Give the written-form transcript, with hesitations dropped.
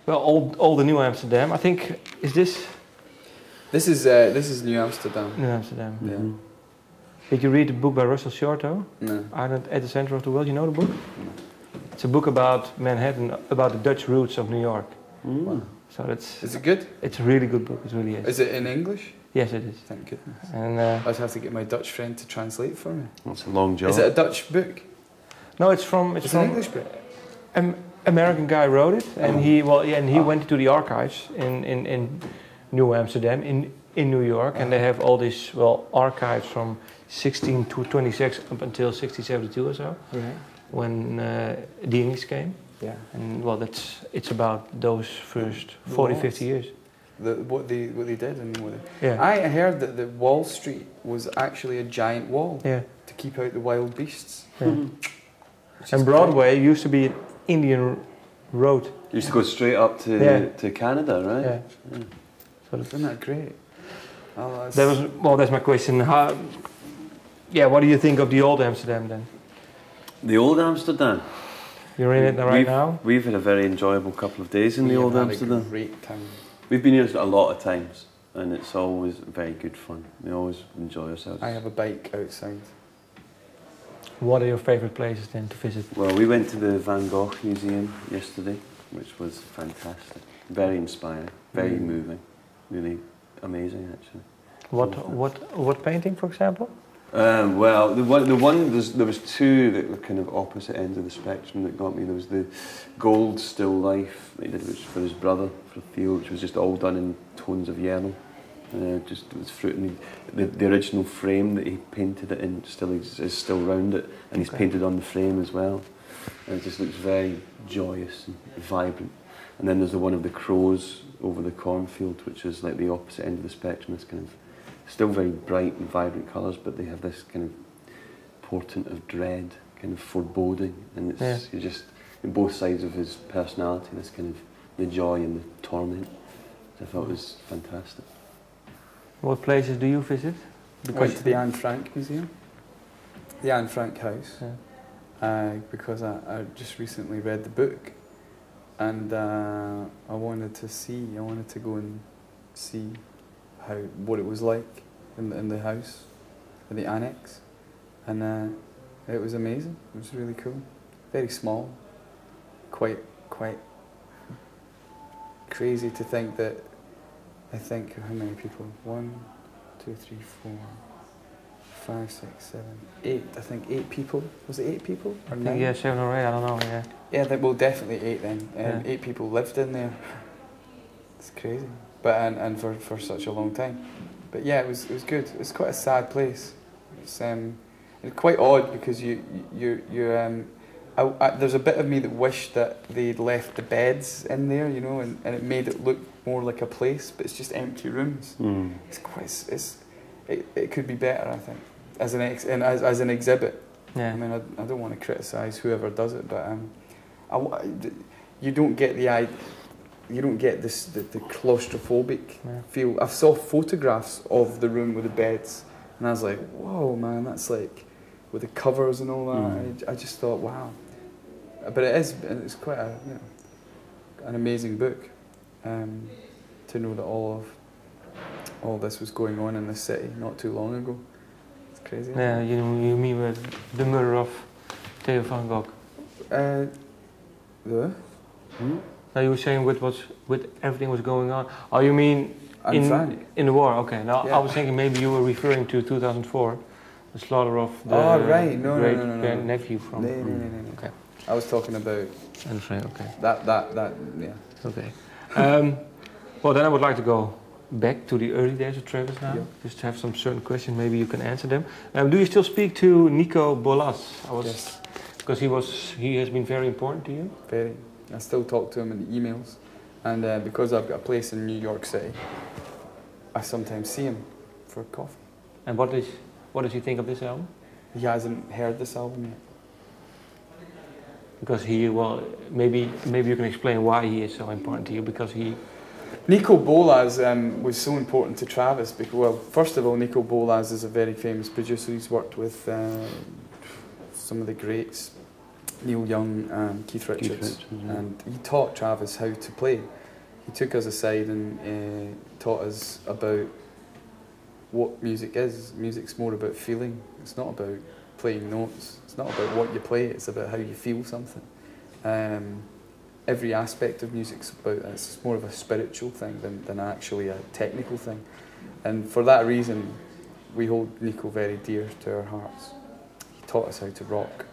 well, all the New Amsterdam. I think is this This is New Amsterdam. New Amsterdam. Yeah. Did you read the book by Russell Shorto? No. Ireland at the Center of the World. You know the book? No. It's a book about Manhattan, about the Dutch roots of New York. Wow. So that's. Is it good? It's a really good book. It really is. Is it in English? Yes, it is. Thank goodness. And I just have to get my Dutch friend to translate for me. That's a long job. Is it a Dutch book? no, it's from. It's an English book. American guy wrote it, and he went into the archives in New Amsterdam in New York, and they have all these archives from 1626 up until 1672 or so, Right. when the English came. Yeah. And it's about those first 40, 50 years. What they did and what they, Yeah. I heard that the Wall Street was actually a giant wall Yeah. to keep out the wild beasts. Yeah. And Broadway used to be an Indian road. You used to go straight up to to Canada, right? Yeah. So Isn't that great? Oh, that's my question. What do you think of the old Amsterdam then? The old Amsterdam. You're in it right now? We've had a very enjoyable couple of days in the old Amsterdam. A great time. We've been here a lot of times, and it's always very good fun. We always enjoy ourselves. I have a bike outside. What are your favourite places then to visit? Well, we went to the Van Gogh Museum yesterday, which was fantastic. Very inspiring, very moving, really amazing actually. What painting, for example? Well, there was two that were kind of opposite ends of the spectrum that got me. There was the gold still life that he did, which was for his brother, for Theo, which was just all done in tones of yellow. Just it was fruit, and the original frame that he painted it in is still round it, and he's painted on the frame as well. And it just looks very joyous and vibrant. And then there's the one of the crows over the cornfield, which is like the opposite end of the spectrum. It's kind of still very bright and vibrant colours, but they have this kind of portent of dread, kind of foreboding, and it's you're just in both sides of his personality. This kind of the joy and the torment. I thought was fantastic. What places do you visit? I went to the Anne Frank Museum, the Anne Frank house, because I just recently read the book, and I wanted to go and see what it was like in the house, in the annex, and it was amazing. It was really cool, very small, quite crazy to think that. I think how many people? 1, 2, 3, 4, 5, 6, 7, 8. I think 8 people. Was it 8 people or 9? Yeah, 7 or 8. I don't know. Yeah. Yeah, well, definitely 8 then. 8 people lived in there. It's crazy, but and for such a long time. But yeah, it was good. It's quite a sad place. It's quite odd because there's a bit of me that wished that they'd left the beds in there, you know, and it made it look more like a place, but it's just empty rooms. It could be better, I think, as an exhibit. Yeah. I mean, I don't want to criticise whoever does it, but you don't get the claustrophobic feel. I saw photographs of the room with the beds, and I was like, whoa, man, that's like with the covers and all that. I just thought, wow. But it's quite an amazing book, to know that all this was going on in the city not too long ago. It's crazy. Yeah, you mean with the murder of Theo van Gogh? No, you were saying with everything was going on. Oh, you mean in the war? Okay. Now I was thinking maybe you were referring to 2004, the slaughter of the great nephew from. No. Okay. I was talking about. Okay. That yeah. Okay. Well, then I would like to go back to the early days of Travis now. Yeah. Just to have some certain questions, maybe you can answer them. Do you still speak to Nico Bolas? Yes. Because he has been very important to you. Very. I still talk to him in the emails, and because I've got a place in New York City, I sometimes see him for a coffee. And what does he think of this album? He hasn't heard this album yet. Because maybe you can explain why he is so important to you. Because Nico Bolas was so important to Travis because, well, first of all, Nico Bolas is a very famous producer. He's worked with some of the greats, Neil Young and Keith Richards. And he taught Travis how to play. He took us aside and taught us about what music is. Music's more about feeling. It's not about playing notes. It's not about what you play. It's about how you feel something. Every aspect of music's about that. It's more of a spiritual thing than actually a technical thing. And for that reason, we hold Nico very dear to our hearts. He taught us how to rock.